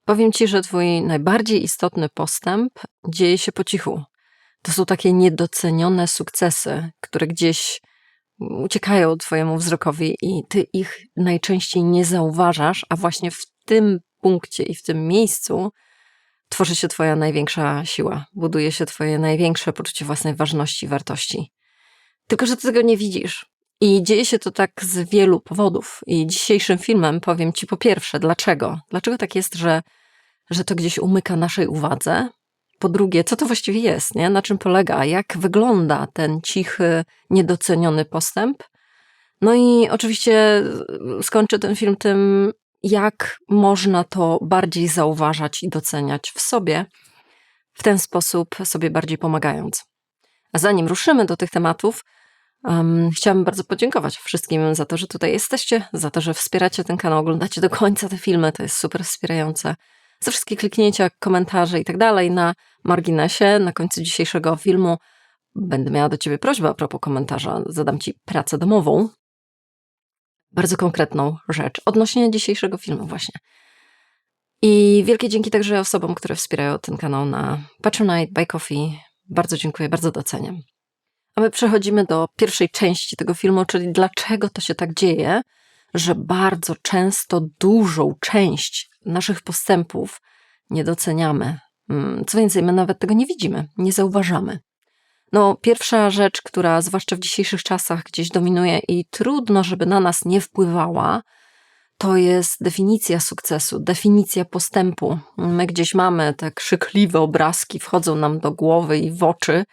Powiem ci, że twój najbardziej istotny postęp dzieje się po cichu. To są takie niedocenione sukcesy, które gdzieś uciekają twojemu wzrokowi i ty ich najczęściej nie zauważasz, a właśnie w tym punkcie i w tym miejscu tworzy się twoja największa siła, buduje się twoje największe poczucie własnej ważności i wartości. Tylko że ty tego nie widzisz. I dzieje się to tak z wielu powodów. I dzisiejszym filmem powiem ci po pierwsze, dlaczego. Dlaczego tak jest, że to gdzieś umyka naszej uwadze? Po drugie, co to właściwie jest, nie? Na czym polega? Jak wygląda ten cichy, niedoceniony postęp? No i oczywiście skończę ten film tym, jak można to bardziej zauważać i doceniać w sobie, w ten sposób sobie bardziej pomagając. A zanim ruszymy do tych tematów, chciałabym bardzo podziękować wszystkim za to, że tutaj jesteście, za to, że wspieracie ten kanał, oglądacie do końca te filmy, to jest super wspierające. Za wszystkie kliknięcia, komentarze i tak dalej na marginesie, na końcu dzisiejszego filmu będę miała do ciebie prośbę a propos komentarza, zadam ci pracę domową, bardzo konkretną rzecz odnośnie dzisiejszego filmu właśnie. I wielkie dzięki także osobom, które wspierają ten kanał na Patronite, Buy Coffee. Bardzo dziękuję, bardzo doceniam. A my przechodzimy do pierwszej części tego filmu, czyli dlaczego to się tak dzieje, że bardzo często dużą część naszych postępów nie doceniamy. Co więcej, my nawet tego nie widzimy, nie zauważamy. No, pierwsza rzecz, która zwłaszcza w dzisiejszych czasach gdzieś dominuje i trudno, żeby na nas nie wpływała, to jest definicja sukcesu, definicja postępu. My gdzieś mamy te krzykliwe obrazki, wchodzą nam do głowy i w oczy,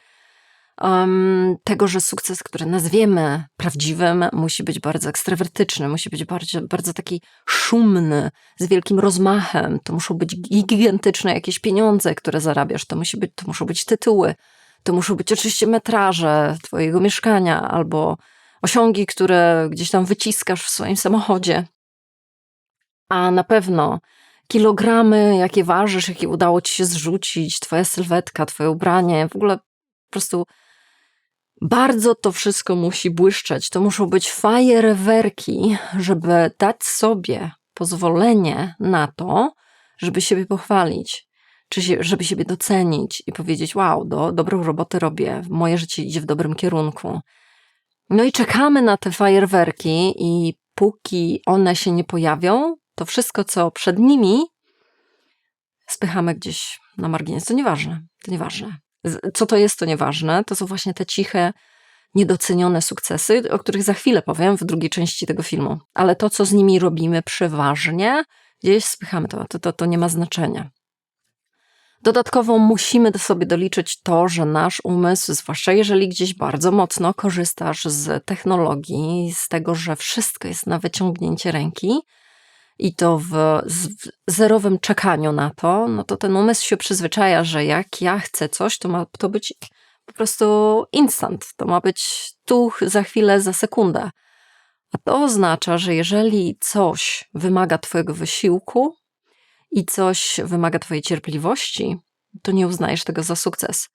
tego, że sukces, który nazwiemy prawdziwym, musi być bardzo ekstrawertyczny, musi być bardzo, bardzo taki szumny, z wielkim rozmachem. To muszą być gigantyczne jakieś pieniądze, które zarabiasz, to muszą być tytuły, to muszą być oczywiście metraże twojego mieszkania albo osiągi, które gdzieś tam wyciskasz w swoim samochodzie. A na pewno kilogramy, jakie ważysz, jakie udało ci się zrzucić, twoja sylwetka, twoje ubranie, w ogóle po prostu bardzo to wszystko musi błyszczeć. To muszą być fajerwerki, żeby dać sobie pozwolenie na to, żeby siebie pochwalić, czy żeby siebie docenić i powiedzieć: wow, dobrą robotę robię, moje życie idzie w dobrym kierunku. No i czekamy na te fajerwerki i póki one się nie pojawią, to wszystko, co przed nimi, spychamy gdzieś na margines. To nieważne, to nieważne. Co to jest, to nieważne. To są właśnie te ciche, niedocenione sukcesy, o których za chwilę powiem w drugiej części tego filmu. Ale to, co z nimi robimy przeważnie, gdzieś spychamy to nie ma znaczenia. Dodatkowo musimy sobie doliczyć to, że nasz umysł, zwłaszcza jeżeli gdzieś bardzo mocno korzystasz z technologii, z tego, że wszystko jest na wyciągnięcie ręki, i to w zerowym czekaniu na to, no to ten umysł się przyzwyczaja, że jak ja chcę coś, to ma to być po prostu instant. To ma być tu, za chwilę, za sekundę. A to oznacza, że jeżeli coś wymaga twojego wysiłku i coś wymaga twojej cierpliwości, to nie uznajesz tego za sukces,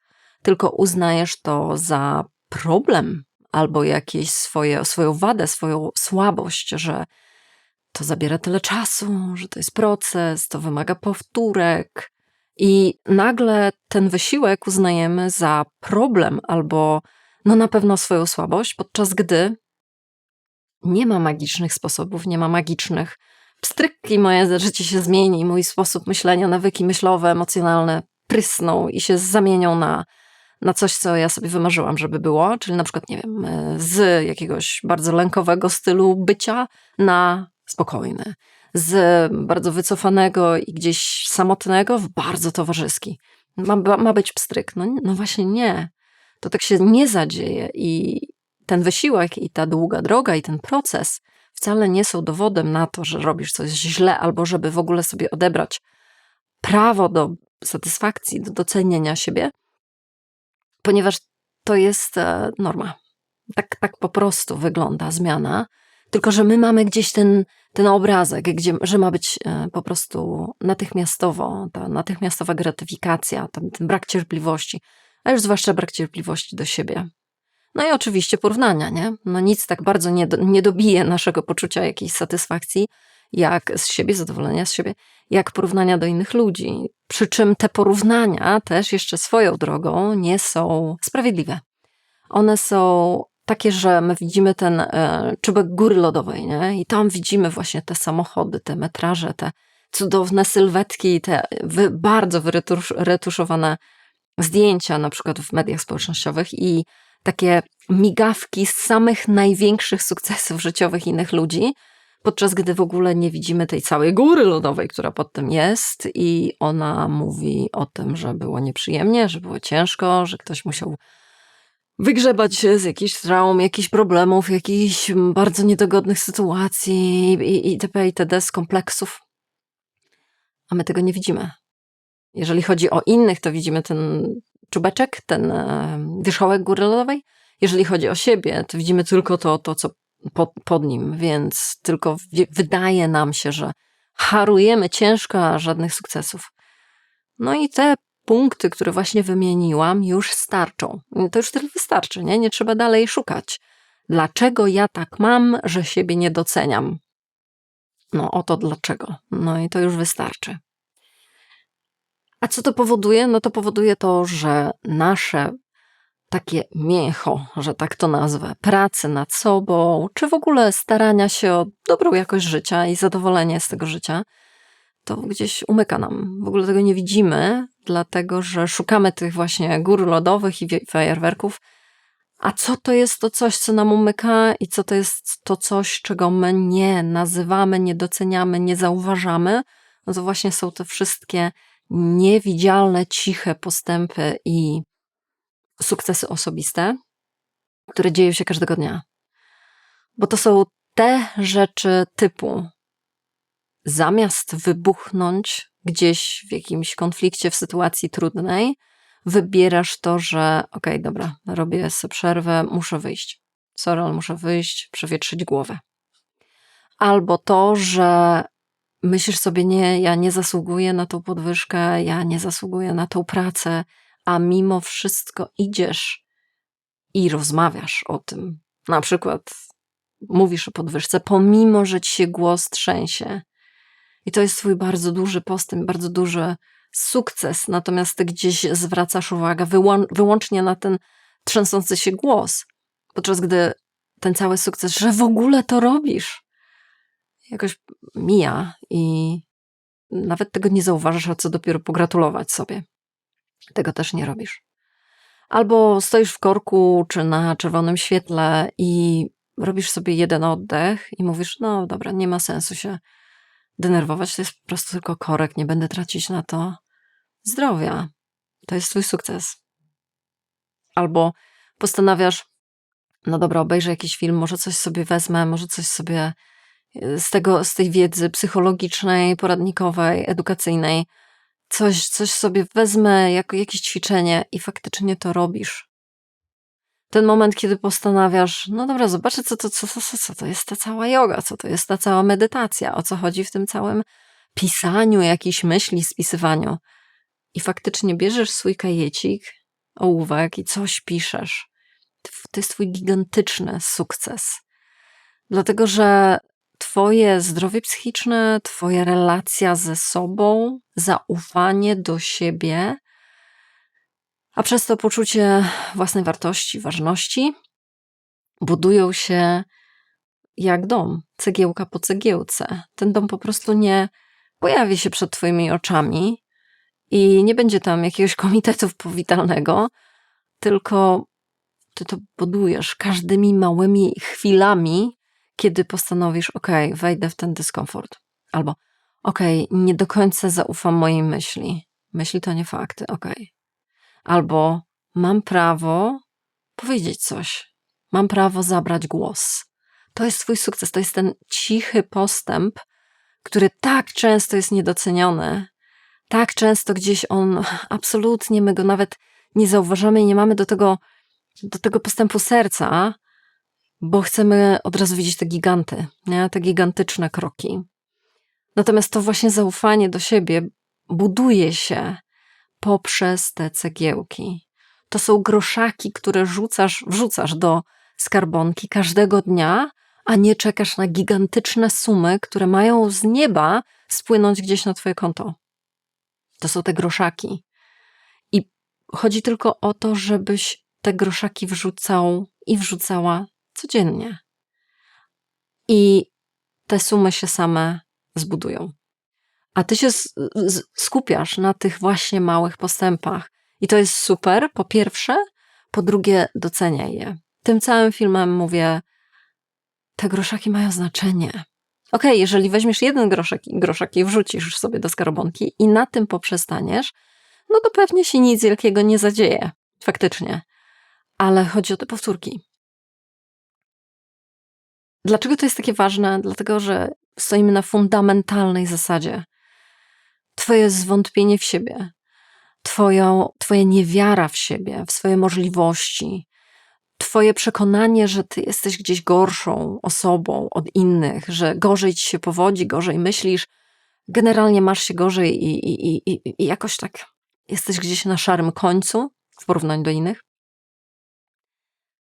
tylko uznajesz to za problem albo jakieś swoją wadę, swoją słabość, że to zabiera tyle czasu, że to jest proces, to wymaga powtórek i nagle ten wysiłek uznajemy za problem albo no na pewno swoją słabość, podczas gdy nie ma magicznych sposobów, nie ma magicznych pstryk i moje życie się zmieni, mój sposób myślenia, nawyki myślowe, emocjonalne prysną i się zamienią na coś, co ja sobie wymarzyłam, żeby było, czyli na przykład, nie wiem, z jakiegoś bardzo lękowego stylu bycia na spokojny, z bardzo wycofanego i gdzieś samotnego w bardzo towarzyski. Ma być pstryk. No właśnie nie. To tak się nie zadzieje i ten wysiłek i ta długa droga i ten proces wcale nie są dowodem na to, że robisz coś źle albo żeby w ogóle sobie odebrać prawo do satysfakcji, do docenienia siebie, ponieważ to jest norma. Tak po prostu wygląda zmiana. Tylko że my mamy gdzieś ten obrazek, że ma być po prostu natychmiastowo, ta natychmiastowa gratyfikacja, ten brak cierpliwości, a już zwłaszcza brak cierpliwości do siebie. No i oczywiście porównania, nie? No nic tak bardzo nie dobije naszego poczucia jakiejś satysfakcji, jak z siebie, zadowolenia z siebie, jak porównania do innych ludzi. Przy czym te porównania też jeszcze swoją drogą nie są sprawiedliwe. One są takie, że my widzimy ten czubek góry lodowej, nie? I tam widzimy właśnie te samochody, te metraże, te cudowne sylwetki, te bardzo wyretuszowane zdjęcia, na przykład w mediach społecznościowych i takie migawki z samych największych sukcesów życiowych innych ludzi, podczas gdy w ogóle nie widzimy tej całej góry lodowej, która pod tym jest i ona mówi o tym, że było nieprzyjemnie, że było ciężko, że ktoś musiał wygrzebać się z jakichś traum, jakichś problemów, jakichś bardzo niedogodnych sytuacji itp. itd. Z kompleksów. A my tego nie widzimy. Jeżeli chodzi o innych, to widzimy ten czubeczek, ten wierzchołek góry lodowej. Jeżeli chodzi o siebie, to widzimy tylko to co pod nim, więc tylko wydaje nam się, że harujemy ciężko, a żadnych sukcesów. No i te punkty, które właśnie wymieniłam, już starczą. To już tyle wystarczy, nie? Nie trzeba dalej szukać. Dlaczego ja tak mam, że siebie nie doceniam? No oto dlaczego. No i to już wystarczy. A co to powoduje? No to powoduje to, że nasze takie mięcho, że tak to nazwę, pracy nad sobą, czy w ogóle starania się o dobrą jakość życia i zadowolenie z tego życia, to gdzieś umyka nam. W ogóle tego nie widzimy, dlatego że szukamy tych właśnie gór lodowych i fajerwerków. A co to jest to coś, co nam umyka i co to jest to coś, czego my nie nazywamy, nie doceniamy, nie zauważamy? No to właśnie są te wszystkie niewidzialne, ciche postępy i sukcesy osobiste, które dzieją się każdego dnia. Bo to są te rzeczy typu zamiast wybuchnąć gdzieś w jakimś konflikcie, w sytuacji trudnej, wybierasz to, że okej, dobra, robię sobie przerwę, muszę wyjść. Sorry, ale muszę wyjść, przewietrzyć głowę. Albo to, że myślisz sobie, nie, ja nie zasługuję na tą podwyżkę, ja nie zasługuję na tą pracę, a mimo wszystko idziesz i rozmawiasz o tym. Na przykład mówisz o podwyżce, pomimo, że ci się głos trzęsie. I to jest twój bardzo duży postęp, bardzo duży sukces, natomiast ty gdzieś zwracasz uwagę wyłącznie na ten trzęsący się głos, podczas gdy ten cały sukces, że w ogóle to robisz, jakoś mija i nawet tego nie zauważasz, a co dopiero pogratulować sobie. Tego też nie robisz. Albo stoisz w korku czy na czerwonym świetle i robisz sobie jeden oddech i mówisz, no dobra, nie ma sensu się denerwować, to jest po prostu tylko korek, nie będę tracić na to zdrowia. To jest twój sukces. Albo postanawiasz, no dobra, obejrzę jakiś film, może coś sobie wezmę, może coś sobie z tej wiedzy psychologicznej, poradnikowej, edukacyjnej, coś sobie wezmę jako jakieś ćwiczenie i faktycznie to robisz. Ten moment, kiedy postanawiasz, no dobra, zobaczę, co to jest ta cała joga, co to jest ta cała medytacja, o co chodzi w tym całym pisaniu jakichś myśli, spisywaniu. I faktycznie bierzesz swój kajecik, ołówek i coś piszesz. To jest twój gigantyczny sukces. Dlatego, że twoje zdrowie psychiczne, twoja relacja ze sobą, zaufanie do siebie, a przez to poczucie własnej wartości, ważności, budują się jak dom, cegiełka po cegiełce. Ten dom po prostu nie pojawi się przed twoimi oczami i nie będzie tam jakiegoś komitetu powitalnego, tylko ty to budujesz każdymi małymi chwilami, kiedy postanowisz, wejdę w ten dyskomfort. Albo, nie do końca zaufam mojej myśli. Myśli to nie fakty, Albo mam prawo powiedzieć coś. Mam prawo zabrać głos. To jest twój sukces, to jest ten cichy postęp, który tak często jest niedoceniony, tak często gdzieś on absolutnie, my go nawet nie zauważamy i nie mamy do tego postępu serca, bo chcemy od razu widzieć te giganty, nie? Te gigantyczne kroki. Natomiast to właśnie zaufanie do siebie buduje się poprzez te cegiełki. To są groszaki, które wrzucasz do skarbonki każdego dnia, a nie czekasz na gigantyczne sumy, które mają z nieba spłynąć gdzieś na twoje konto. To są te groszaki. I chodzi tylko o to, żebyś te groszaki wrzucał i wrzucała codziennie. I te sumy się same zbudują. A ty się skupiasz na tych właśnie małych postępach. I to jest super, po pierwsze. Po drugie, doceniaj je. Tym całym filmem mówię, te groszaki mają znaczenie. Okej, jeżeli weźmiesz jeden groszek i wrzucisz sobie do skarbonki i na tym poprzestaniesz, no to pewnie się nic wielkiego nie zadzieje. Faktycznie. Ale chodzi o te powtórki. Dlaczego to jest takie ważne? Dlatego, że stoimy na fundamentalnej zasadzie. Twoje zwątpienie w siebie, twoja niewiara w siebie, w swoje możliwości, twoje przekonanie, że ty jesteś gdzieś gorszą osobą od innych, że gorzej ci się powodzi, gorzej myślisz, generalnie masz się gorzej i jakoś tak jesteś gdzieś na szarym końcu w porównaniu do innych.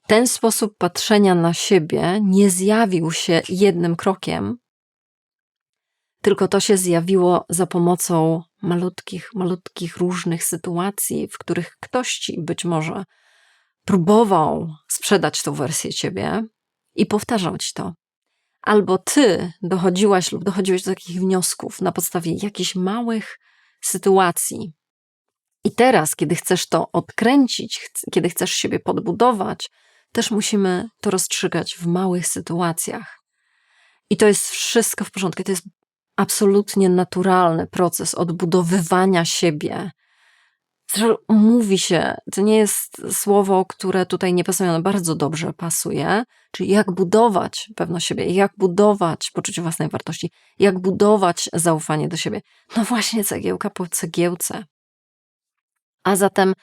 Ten sposób patrzenia na siebie nie zjawił się jednym krokiem, tylko to się zjawiło za pomocą malutkich różnych sytuacji, w których ktoś ci być może próbował sprzedać tą wersję ciebie i powtarzał ci to. Albo ty dochodziłaś lub dochodziłeś do takich wniosków na podstawie jakichś małych sytuacji. I teraz, kiedy chcesz to odkręcić, kiedy chcesz siebie podbudować, też musimy to rozstrzygać w małych sytuacjach. I to jest wszystko w porządku. To jest absolutnie naturalny proces odbudowywania siebie. Zresztą mówi się, to nie jest słowo, które tutaj nie pasuje, ono bardzo dobrze pasuje, czyli jak budować pewność siebie, jak budować poczucie własnej wartości, jak budować zaufanie do siebie. No właśnie cegiełka po cegiełce. A zatem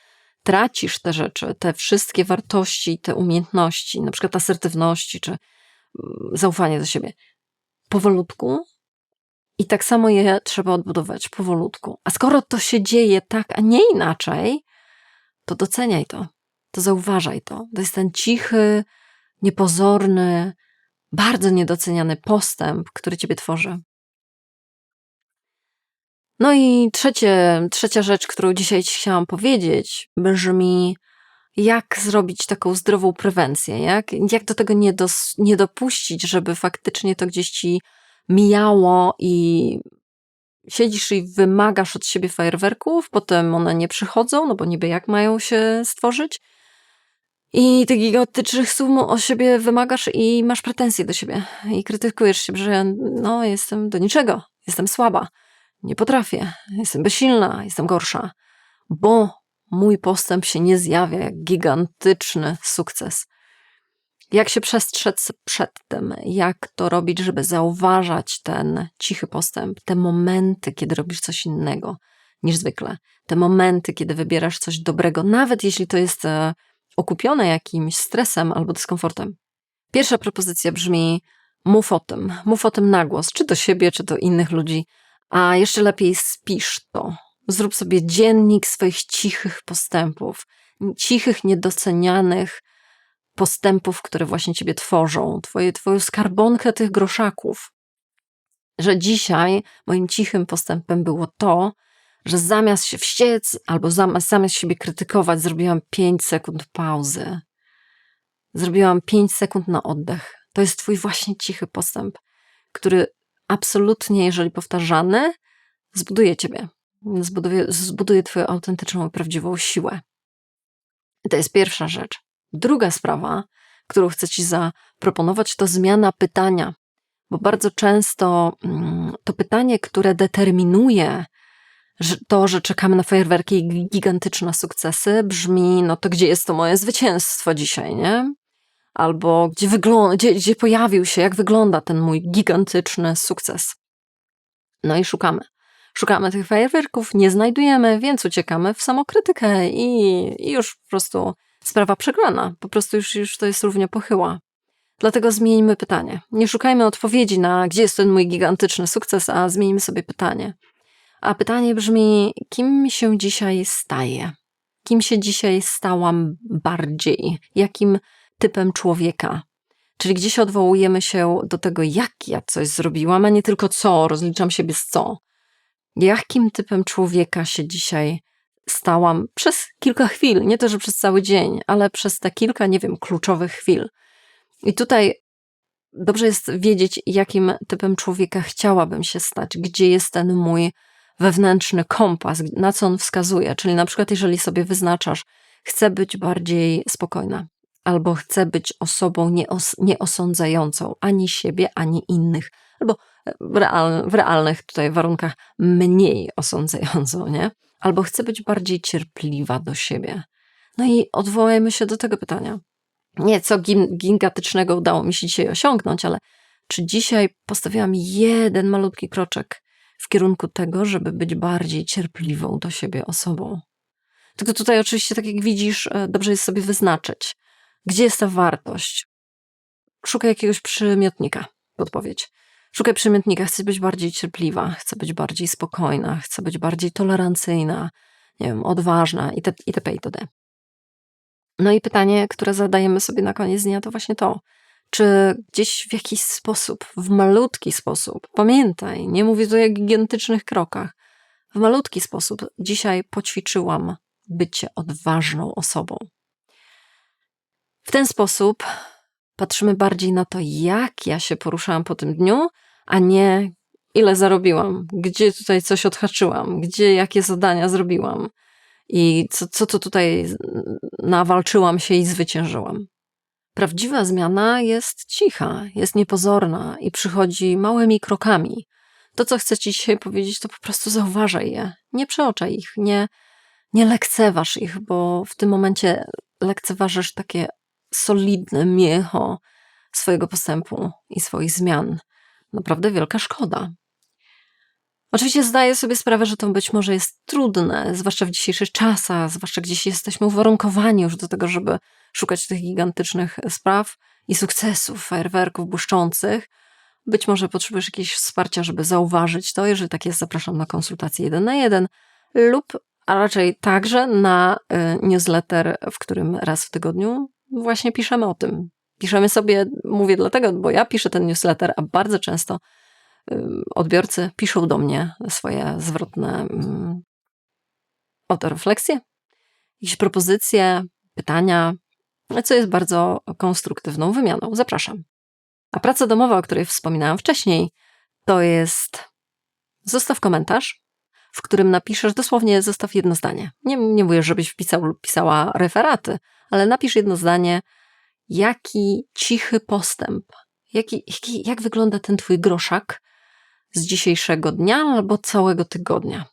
tracisz te rzeczy, te wszystkie wartości, te umiejętności, na przykład asertywności czy zaufanie do siebie powolutku i tak samo je trzeba odbudować powolutku. A skoro to się dzieje tak, a nie inaczej, to doceniaj to zauważaj to. To jest ten cichy, niepozorny, bardzo niedoceniany postęp, który ciebie tworzy. No i trzecia rzecz, którą dzisiaj ci chciałam powiedzieć, brzmi, jak zrobić taką zdrową prewencję, jak do tego nie dopuścić, żeby faktycznie to gdzieś ci mijało i siedzisz i wymagasz od siebie fajerwerków, potem one nie przychodzą, no bo niby jak mają się stworzyć i tych gigantycznych sum o siebie wymagasz i masz pretensje do siebie i krytykujesz się, że no jestem do niczego, jestem słaba, nie potrafię, jestem bezsilna, jestem gorsza, bo mój postęp się nie zjawia jak gigantyczny sukces. Jak się przestrzec przed tym? Jak to robić, żeby zauważać ten cichy postęp? Te momenty, kiedy robisz coś innego niż zwykle. Te momenty, kiedy wybierasz coś dobrego, nawet jeśli to jest okupione jakimś stresem albo dyskomfortem. Pierwsza propozycja brzmi, mów o tym. Mów o tym na głos, czy do siebie, czy do innych ludzi. A jeszcze lepiej spisz to. Zrób sobie dziennik swoich cichych postępów. Cichych, niedocenianych postępów, które właśnie ciebie tworzą, twoją skarbonkę tych groszaków. Że dzisiaj moim cichym postępem było to, że zamiast się wściec albo zamiast siebie krytykować, zrobiłam 5 sekund pauzy. Zrobiłam 5 sekund na oddech. To jest twój właśnie cichy postęp, który absolutnie, jeżeli powtarzany, zbuduje ciebie. Zbuduje twoją autentyczną i prawdziwą siłę. I to jest pierwsza rzecz. Druga sprawa, którą chcę ci zaproponować, to zmiana pytania. Bo bardzo często to pytanie, które determinuje że czekamy na fajerwerki i gigantyczne sukcesy, brzmi, no to gdzie jest to moje zwycięstwo dzisiaj, nie? Albo gdzie pojawił się, jak wygląda ten mój gigantyczny sukces. No i szukamy. Szukamy tych fajerwerków, nie znajdujemy, więc uciekamy w samokrytykę i już po prostu sprawa przegrana. Po prostu już to jest równie pochyła. Dlatego zmieńmy pytanie. Nie szukajmy odpowiedzi na gdzie jest ten mój gigantyczny sukces, a zmieńmy sobie pytanie. A pytanie brzmi, kim się dzisiaj staję? Kim się dzisiaj stałam bardziej? Jakim typem człowieka? Czyli gdzieś odwołujemy się do tego, jak ja coś zrobiłam, a nie tylko co, rozliczam siebie z co. Jakim typem człowieka się dzisiaj stałam przez kilka chwil, nie to, że przez cały dzień, ale przez te kilka, nie wiem, kluczowych chwil. I tutaj dobrze jest wiedzieć, jakim typem człowieka chciałabym się stać, gdzie jest ten mój wewnętrzny kompas, na co on wskazuje. Czyli na przykład, jeżeli sobie wyznaczasz, chcę być bardziej spokojna, albo chcę być osobą nieosądzającą ani siebie, ani innych, albo w realnych tutaj warunkach mniej osądzającą, nie? Albo chcę być bardziej cierpliwa do siebie. No i odwołajmy się do tego pytania. Nie, co gigantycznego udało mi się dzisiaj osiągnąć, ale czy dzisiaj postawiłam jeden malutki kroczek w kierunku tego, żeby być bardziej cierpliwą do siebie osobą? Tylko tutaj oczywiście, tak jak widzisz, dobrze jest sobie wyznaczyć, gdzie jest ta wartość. Szukaj jakiegoś przymiotnika, podpowiedź. Szukaj przymiotnika, chcę być bardziej cierpliwa, chcę być bardziej spokojna, chcę być bardziej tolerancyjna, nie wiem, odważna itp. itd. No i pytanie, które zadajemy sobie na koniec dnia, to właśnie to, czy gdzieś w jakiś sposób, w malutki sposób, pamiętaj, nie mówię tu o gigantycznych krokach, w malutki sposób dzisiaj poćwiczyłam bycie odważną osobą. W ten sposób patrzymy bardziej na to, jak ja się poruszałam po tym dniu, a nie ile zarobiłam, gdzie tutaj coś odhaczyłam, gdzie jakie zadania zrobiłam i co tutaj nawalczyłam się i zwyciężyłam. Prawdziwa zmiana jest cicha, jest niepozorna i przychodzi małymi krokami. To, co chcę ci dzisiaj powiedzieć, to po prostu zauważaj je. Nie przeoczaj ich, nie lekceważ ich, bo w tym momencie lekceważysz takie solidne miecho swojego postępu i swoich zmian. Naprawdę wielka szkoda. Oczywiście zdaję sobie sprawę, że to być może jest trudne, zwłaszcza w dzisiejszych czasach, zwłaszcza gdzieś jesteśmy uwarunkowani już do tego, żeby szukać tych gigantycznych spraw i sukcesów, fajerwerków błyszczących. Być może potrzebujesz jakiegoś wsparcia, żeby zauważyć to. Jeżeli tak jest, zapraszam na konsultację 1 na 1 lub, a raczej także na newsletter, w którym raz w tygodniu właśnie piszemy o tym. Piszemy sobie, mówię dlatego, bo ja piszę ten newsletter, a bardzo często odbiorcy piszą do mnie swoje zwrotne autorefleksje, jakieś propozycje, pytania, co jest bardzo konstruktywną wymianą. Zapraszam. A praca domowa, o której wspominałam wcześniej, to jest zostaw komentarz, w którym napiszesz, dosłownie zostaw jedno zdanie. Nie mówię, żebyś wpisał lub pisała referaty, ale napisz jedno zdanie, jaki cichy postęp, jak wygląda ten twój groszak z dzisiejszego dnia albo całego tygodnia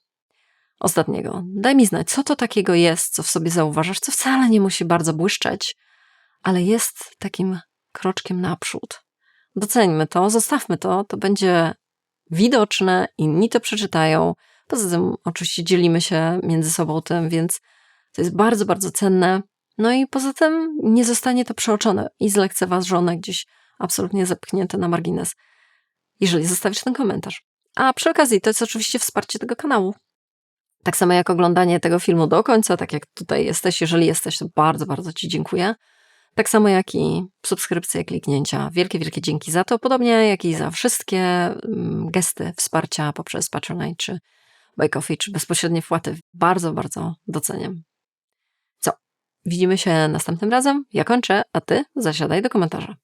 ostatniego. Daj mi znać, co to takiego jest, co w sobie zauważasz, co wcale nie musi bardzo błyszczeć, ale jest takim kroczkiem naprzód. Doceńmy to, zostawmy to, to będzie widoczne, inni to przeczytają. Poza tym oczywiście dzielimy się między sobą tym, więc to jest bardzo, bardzo cenne. No i poza tym nie zostanie to przeoczone i zlekceważone, gdzieś absolutnie zepchnięte na margines, jeżeli zostawisz ten komentarz. A przy okazji to jest oczywiście wsparcie tego kanału. Tak samo jak oglądanie tego filmu do końca, tak jak tutaj jesteś, jeżeli jesteś, to bardzo, bardzo ci dziękuję. Tak samo jak i subskrypcje, kliknięcia. Wielkie, wielkie dzięki za to, podobnie jak i za wszystkie gesty wsparcia poprzez Patronite, czy Buy Coffee, czy bezpośrednie wpłaty. Bardzo, bardzo doceniam. Co? Widzimy się następnym razem. Ja kończę, a ty zasiadaj do komentarza.